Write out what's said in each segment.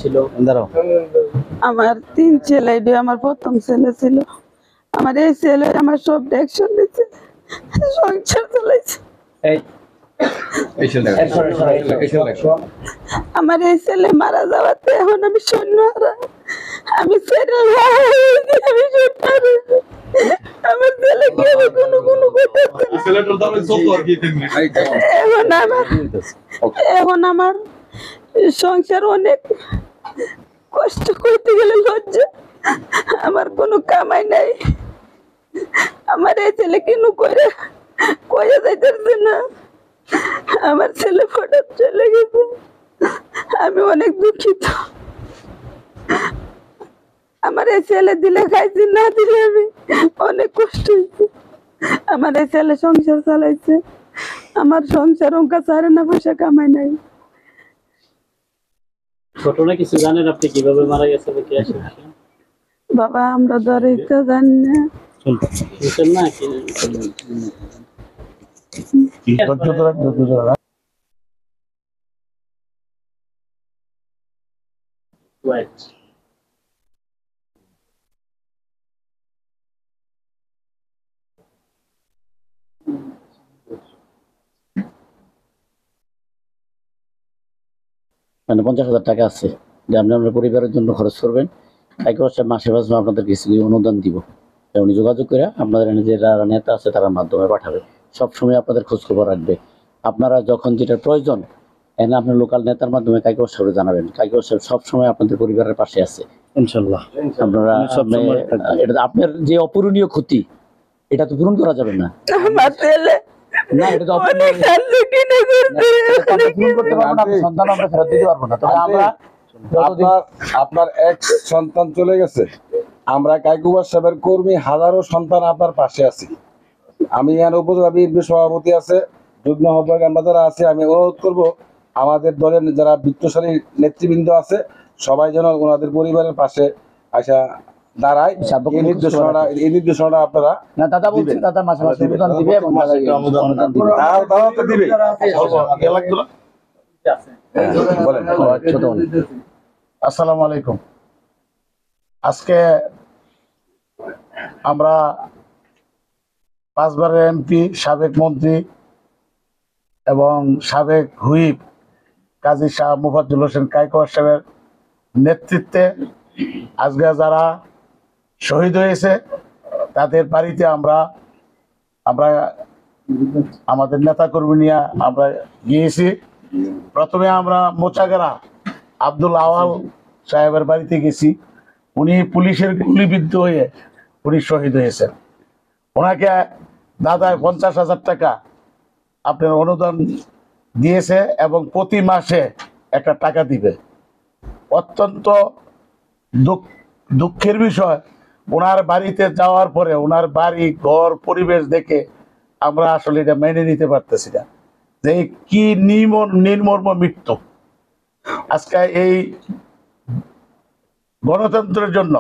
ছিল? আমার 3 ছেলে, এটা আমার প্রথম ছেলে ছিল। আমার এই ছেলে আমার সব দেখশন দিচ্ছে, সংসার চালাইছে। আমার এই ছেলে মারা যাওয়াতে এখন আমি সৈন্যহারা, আমি ছেলে আমি সৈন্যহারা। আমার ছেলে কি হবে কোনো এখন আমার সংসার অনেক কষ্ট করতে গেলে লজ্জা, আমার কোনো কামাই নাই। আমার এই ছেলে কেন কইরা যাইতেছে না, আমার ছেলে হঠাৎ চলে গেছে, আমি অনেক দুঃখিত। আমার এই ছেলে দিলে খাইছি, না দিলে আমি অনেক কষ্ট হয়েছে। আমার এই ছেলে সংসার চালাইছে, আমার সংসার অঙ্কা ছাড়ে না, পয়সা কামাই নাই। ঘটনা কিছু জানেন আপনি কিভাবে মারা গেছে বা কে আসে? বাবা আমরা ধরে তো জানি না। শুনছেন না কি? Right. মানে 50,000 টাকা আছে যে আপনি আপনার পরিবারের জন্য খরচ করবেন। এক বছর মাসে মাসে আপনাদের কিছু অনুদান দিব, উনি যোগাযোগ করে আপনাদের যে নেতা আছে তার মাধ্যমে পাঠাবে। সবসময় আপনাদের খোঁজ খবর রাখবে। আপনারা যখন যেটা প্রয়োজন এনে আপনার লোকাল নেতার মাধ্যমে কাইকর সাহেব জানাবেন। কাইকর সাহেব সবসময় আপনাদের পরিবারের পাশে আছে ইনশাল্লাহ। আপনারা এটা আপনার যে অপূরণীয় ক্ষতি এটা তো পূরণ করা যাবে না। আমার ছেলে না এটা তো অনেক সাহায্য কিনে করতে সন্তান আমরা ফেরত দিতে পারবো না। তবে আমরা আপনার এক সন্তান চলে গেছে, আমরা কাইকুবার সাহেবের কর্মী হাজারো সন্তান আপনার পাশে আছি। আমি এখানে উপজেলা বিএনপি সভাপতি আছে, যুগ্ম আহ্বায়ক আমরা যারা আছে, আমি অনুরোধ করব আমাদের দলের যারা বিত্তশালী নেতৃবৃন্দ আছে সবাই যেন ওনাদের পরিবারের পাশে আসা দাঁড়ায়। এই নির্দেশনা আপনারা না দাদা বলছেন, দাদা মাসে মাসে অনুদান দিবে এবং অনুদান দিবে। দাদা তো দিবে। বলেন। আসসালামু আলাইকুম। আজকে আমরা 5 বারের এমপি, সাবেক মন্ত্রী এবং সাবেক হুইপ কাজী শাহ মুফাজ্জল হোসেন কাইকোয়ার সাহেবের নেতৃত্বে আজকে যারা শহীদ হয়েছে তাদের বাড়িতে আমরা আমাদের নেতাকর্মী নিয়ে আমরা গিয়েছি। প্রথমে আমরা মোচাগাড়া আব্দুল আওয়াল সাহেবের বাড়িতে গেছি। উনি পুলিশের গুলিবিদ্ধ হয়ে উনি শহীদ হয়েছেন। ওনাকে দাদায় 50,000 টাকা আপনার অনুদান দিয়েছে এবং প্রতি মাসে একটা টাকা দিবে। অত্যন্ত দুঃখের বিষয়, ওনার বাড়িতে যাওয়ার পরে ওনার বাড়ি ঘর পরিবেশ দেখে আমরা আসলে এটা মেনে নিতে পারতেছি না যে কি নির্মম মৃত্যু। আজকে এই গণতন্ত্রের জন্য,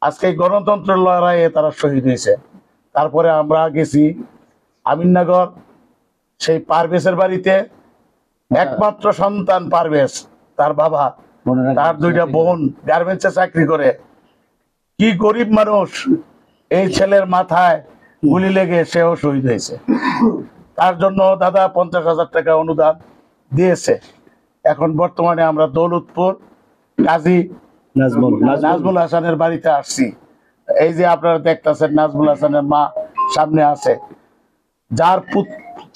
আজকে এই গণতন্ত্রের লড়াইয়ে তারা শহীদ হয়েছে। তারপরে আমরা গেছি আমিননগর, সেই পারভেজের বাড়িতে। একমাত্র সন্তান পারভেজ, তার বাবা, তার 2টা বোন গার্মেন্টসে চাকরি করে। কি গরিব মানুষ, এই ছেলের মাথায় গুলি লেগে সেও শহীদ হয়েছে। তার জন্য দাদা 50,000 টাকা অনুদান দিয়েছে। এখন বর্তমানে আমরা দৌলতপুর কাজী নাজমুল হাসানের বাড়িতে আসছি। এই যে আপনারা দেখতেছেন নাজমুল হাসানের মা সামনে আছে। যার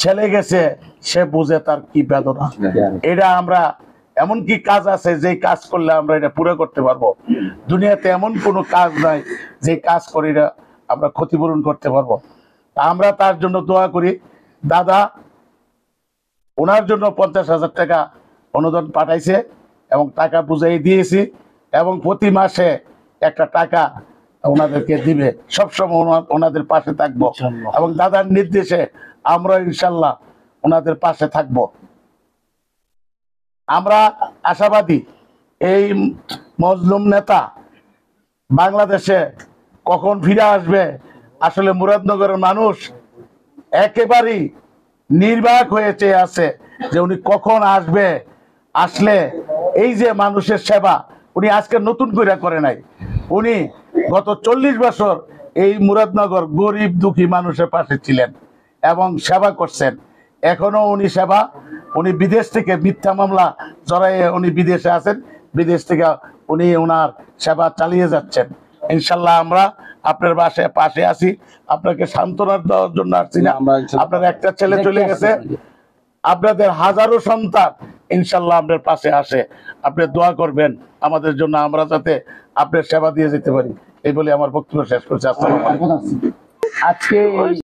ছেলে গেছে সে বুঝে তার কি বেদনা। এটা আমরা এমন কি কাজ আছে যে কাজ করলে আমরা এটা পুরো করতে পারবো? দুনিয়াতে এমন কোনো কাজ নাই যে কাজ করে এটা আমরা ক্ষতিপূরণ করতে পারবো। আমরা তার জন্য দোয়া করি। দাদা ওনার জন্য 50,000 টাকা অনুদান পাঠাইছে এবং টাকা বুঝাই দিয়েছি এবং প্রতি মাসে একটা টাকা ওনাদেরকে দিবে। সবসময় ওনাদের পাশে থাকবো এবং দাদার নির্দেশে আমরা ইনশাল্লাহ ওনাদের পাশে থাকব। আমরা আশাবাদী এই মজলুম নেতা বাংলাদেশে কখন ফিরে আসবে। আসলে মুরাদনগরের মানুষ একেবারেই নির্বাক হয়ে চেয়ে আছে যে উনি কখন আসবে, আসলে এই যে মানুষের সেবা উনি আজকে নতুন করে করে নাই, উনি গত 40 বছর এই মুরাদনগর গরিব দুঃখী মানুষের পাশে ছিলেন এবং সেবা করছেন। এখনো উনি সেবা, উনি বিদেশ থেকে মিথ্যা মামলা জড়াইয়ে উনি বিদেশে আছেন, বিদেশ থেকে উনি ওনার সেবা চালিয়ে যাচ্ছেন। ইনশাল্লাহ আমরা আপনার পাশে আছি, আপনাকে সান্ত্বনা দেওয়ার জন্য আসছি না। আপনার একটা ছেলে চলে গেছে, আপনাদের হাজারো সন্তান ইনশাল্লাহ আপনার পাশে আসে, আপনি দোয়া করবেন আমাদের জন্য, আমরা যাতে আপনার সেবা দিয়ে যেতে পারি। এই বলে আমার বক্তব্য শেষ করছি। আসসালামু আলাইকুম। আজকে